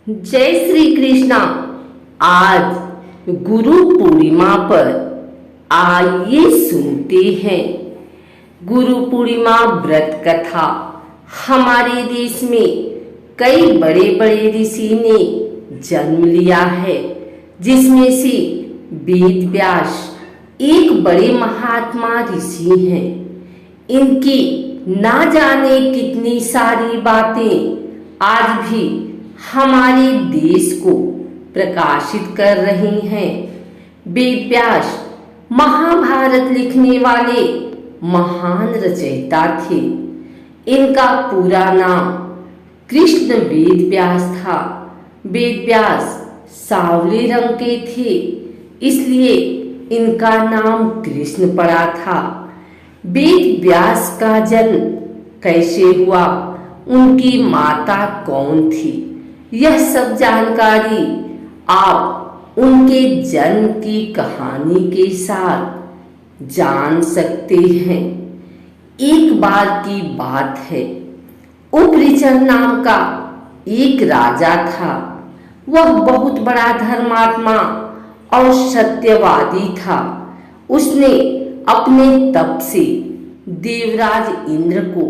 जय श्री कृष्णा। आज गुरु पूर्णिमा पर आइए सुनते हैं गुरु पूर्णिमा व्रत कथा। हमारे देश में कई बड़े बड़े ऋषि ने जन्म लिया है, जिसमें से वेद व्यास एक बड़े महात्मा ऋषि हैं। इनकी ना जाने कितनी सारी बातें आज भी हमारे देश को प्रकाशित कर रही हैं। वेद व्यास महाभारत लिखने वाले महान रचयिता थे। इनका पूरा नाम कृष्ण वेद व्यास था। वेद व्यास सांवले रंग के थे, इसलिए इनका नाम कृष्ण पड़ा था। वेद व्यास का जन्म कैसे हुआ, उनकी माता कौन थी, यह सब जानकारी आप उनके जन्म की कहानी के साथ जान सकते हैं। एक बार की बात है, उपरिचर नाम का एक राजा था। वह बहुत बड़ा धर्मात्मा और सत्यवादी था। उसने अपने तप से देवराज इंद्र को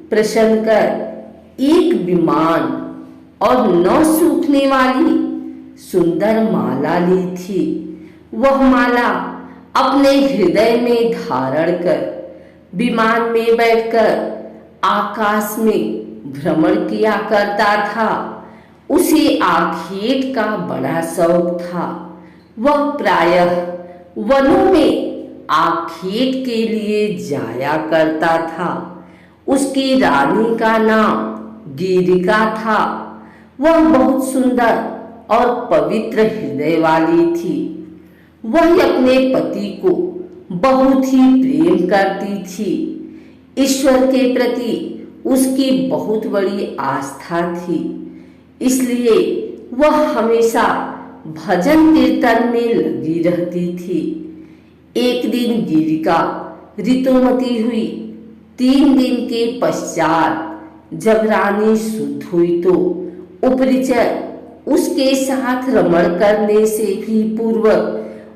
प्रसन्न कर एक विमान और न सूखने वाली सुंदर माला ली थी। वह माला अपने हृदय में धारण कर विमान में बैठकर आकाश में भ्रमण किया करता था। उसे आखेट का बड़ा शौक था। वह प्रायः वनों में आखेट के लिए जाया करता था। उसकी रानी का नाम गिरिका था। वह बहुत सुंदर और पवित्र हृदय वाली थी। वह अपने पति को बहुत ही प्रेम करती थी। ईश्वर के प्रति उसकी बहुत बड़ी आस्था थी, इसलिए वह हमेशा भजन कीर्तन में लगी रहती थी। एक दिन गिरिका ऋतुमती हुई। 3 दिन के पश्चात जब रानी शुद्ध हुई तो उपरिचर उसके साथ रमण करने से भी पूर्व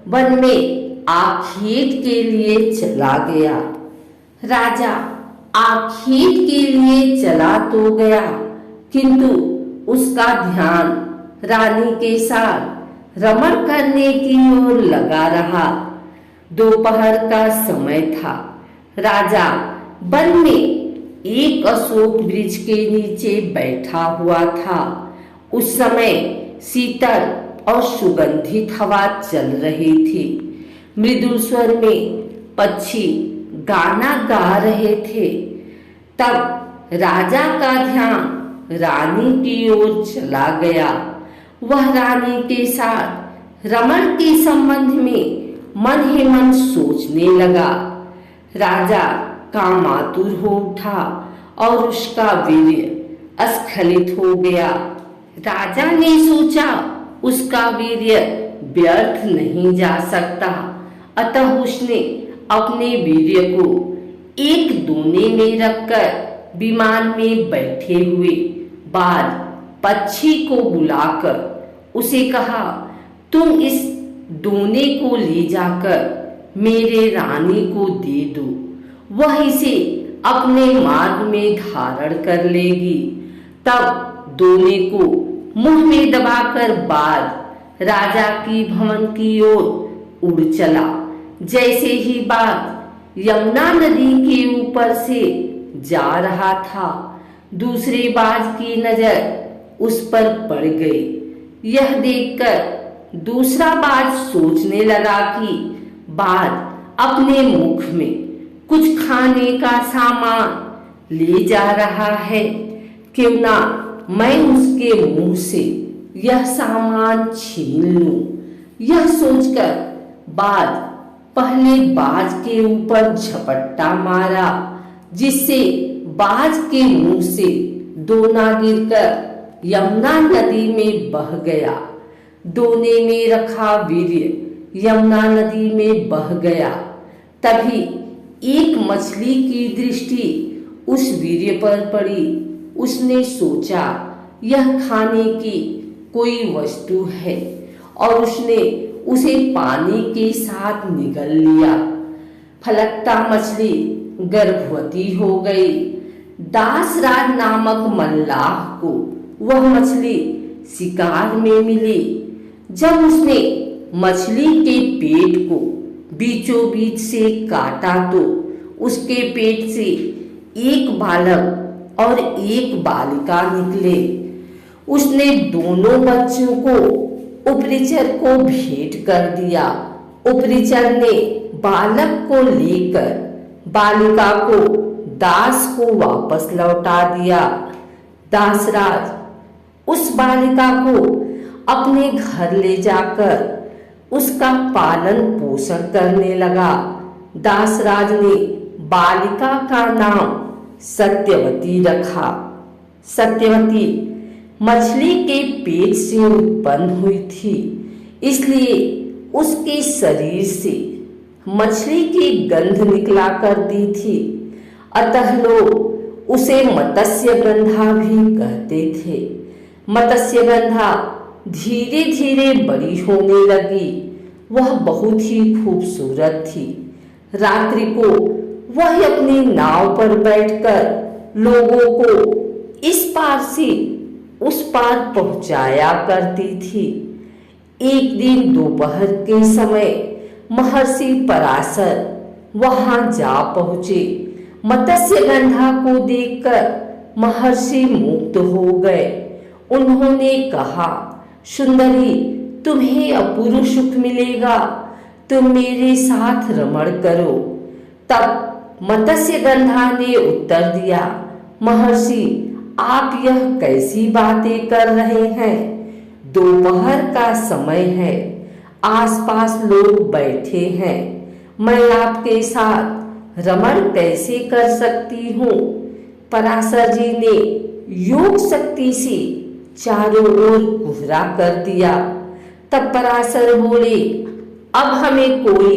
वन में आखेट के लिए चला गया। राजा आखेट के लिए चला तो गया, किंतु उसका ध्यान रानी के साथ रमण करने की ओर लगा रहा। दोपहर का समय था। राजा वन में एक अशोक वृक्ष के नीचे बैठा हुआ था। उस समय शीतल और सुगंधित हवा चल रही थी। मृदुल स्वर में पक्षी गाना गा रहे थे। तब राजा का ध्यान रानी की ओर चला गया। वह रानी के साथ रमण के संबंध में मन ही मन सोचने लगा। राजा कामातुर हो उठा और उसका वीर्य स्खलित हो गया। राजा ने सोचा उसका वीर्य व्यर्थ नहीं जा सकता, अतः उसने अपने वीर्य को एक दोने में रखकर विमान में बैठे हुए बाद पक्षी को बुलाकर उसे कहा, तुम इस दोने को ले जाकर मेरे रानी को दे दो, वह इसे अपने मार्ग में धारण कर लेगी। तब दोने को मुंह में दबाकर बाज राजा की भवन की ओर उड़ चला। जैसे ही बाज यमुना नदी के ऊपर से जा रहा था, दूसरे बाज की नजर उस पर पड़ गई। यह देखकर दूसरा बाज सोचने लगा कि बाज अपने मुख में कुछ खाने का सामान ले जा रहा है, क्यों ना मैं उसके मुंह से यह सामान छीन लूं। यह सोचकर बाज पहले बाज के ऊपर झपट्टा मारा, जिससे बाज के मुंह से दोना गिरकर यमुना नदी में बह गया। दोने में रखा वीर्य यमुना नदी में बह गया। तभी एक मछली की दृष्टि उस वीर्य पर पड़ी। उसने सोचा यह खाने की कोई वस्तु है और उसने उसे पानी के साथ निगल लिया। फलकता मछली गर्भवती हो गई। दासराज नामक मल्लाह को वह मछली शिकार में मिली। जब उसने मछली के पेट को बीचों बीच से काटा तो उसके पेट से एक बालक और एक बालिका निकले। उसने दोनों बच्चों को उपरिचर को भेंट कर दिया। उपरिचर ने बालक को लेकर बालिका को दास को वापस लौटा दिया। दासराज उस बालिका को अपने घर ले जाकर उसका पालन पोषण करने लगा। दासराज ने बालिका का नाम सत्यवती रखा। सत्यवती मछली के पेट से उत्पन्न हुई थी, इसलिए उसके शरीर से मछली की गंध निकला करती थी। अतः लोग उसे मत्स्यगंधा भी कहते थे। मत्स्यगंधा धीरे धीरे बड़ी होने लगी। वह बहुत ही खूबसूरत थी। रात्रि को वह अपनी नाव पर बैठकर लोगों को इस पार से उस पार पहुंचाया करती थी। एक दिन दोपहर के समय महर्षि पराशर वहां जा पहुंचे। मत्स्यगंधा को देखकर महर्षि मुग्ध हो गए। उन्होंने कहा, सुंदरी, तुम्हें अपूर्व सुख मिलेगा, तुम मेरे साथ रमण करो। तब मत्स्यगंधा ने उत्तर दिया, महर्षि, आप यह कैसी बातें कर रहे हैं? दोपहर का समय है, आसपास लोग बैठे हैं, मैं आपके साथ रमण कैसे कर सकती हूँ? पराशर जी ने योग शक्ति से चारों ओर कुहरा कर दिया। तब पराशर बोले, अब हमें कोई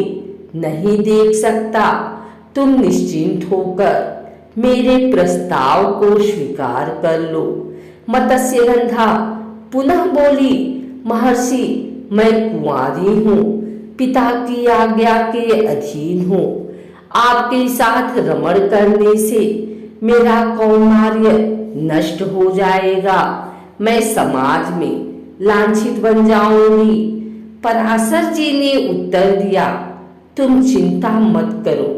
नहीं देख सकता, तुम निश्चिंत होकर मेरे प्रस्ताव को स्वीकार कर लो। मत्स्यगंधा पुनः बोली, महर्षि, मैं कुंवारी हूँ, पिता की आज्ञा के अधीन हूँ। आपके साथ रमण करने से मेरा कौमार्य नष्ट हो जाएगा, मैं समाज में लांछित बन जाऊंगी। पराशर जी ने उत्तर दिया, तुम चिंता मत करो,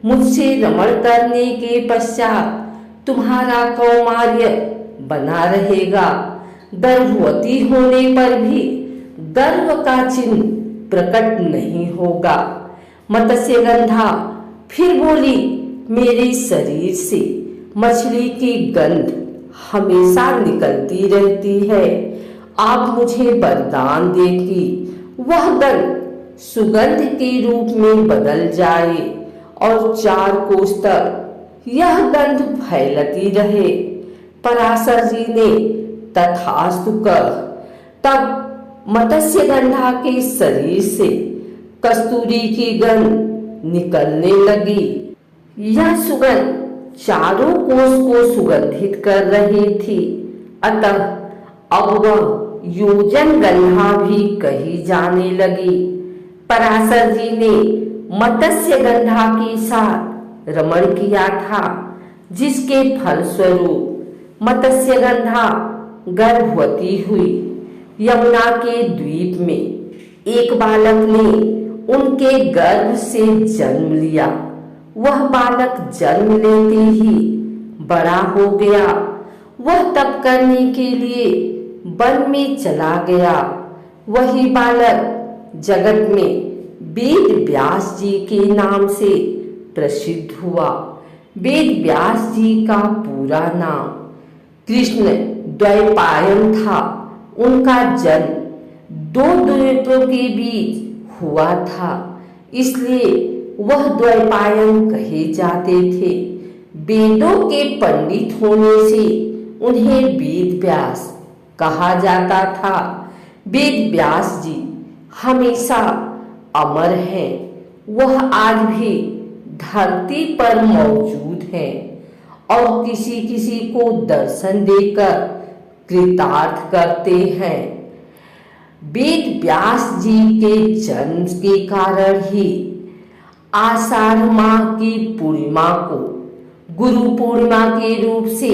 मुझसे रमण करने के पश्चात तुम्हारा कौमार्य बना रहेगा। गर्भवती होने पर भी गर्भ का चिन्ह प्रकट नहीं होगा। मत्स्यगंधा फिर बोली, मेरे शरीर से मछली की गंध हमेशा निकलती रहती है। आप मुझे वरदान दे कि वह गंध सुगंध के रूप में बदल जाए और 4 कोस तक यह गंध फैलती रहे। पराशर जी ने तथास्तु कह तब मत्स्यगंधा के शरीर से कस्तूरी की गंध निकलने लगी। यह सुगंध चारों कोस को सुगंधित कर रही थी, अतः अब वह योजन गंधा भी कही जाने लगी। पराशर जी ने मत्स्यगंधा के साथ रमण किया था, जिसके फलस्वरूप मत्स्यगंधा गर्भवती हुई। यमुना के द्वीप में एक बालक ने उनके गर्भ से जन्म लिया। वह बालक जन्म लेते ही बड़ा हो गया। वह तप करने के लिए वन में चला गया। वही बालक जगत में वेद व्यास जी के नाम से प्रसिद्ध हुआ। वेद व्यास जी का पूरा नाम कृष्ण द्वैपायन था। उनका जन्म 2 द्वीपों के बीच हुआ था, इसलिए वह द्वैपायन कहे जाते थे। वेदों के पंडित होने से उन्हें वेद व्यास कहा जाता था। वेद व्यास जी हमेशा अमर हैं। वह आज भी धरती पर मौजूद हैं और किसी किसी को दर्शन देकर कृतार्थ करते हैं। वेद व्यास जी के जन्म के कारण ही आषाढ़ माह की पूर्णिमा को गुरु पूर्णिमा के रूप से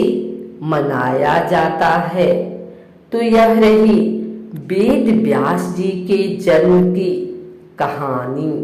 मनाया जाता है। तो यह रही वेद व्यास जी के जन्म की कहानी।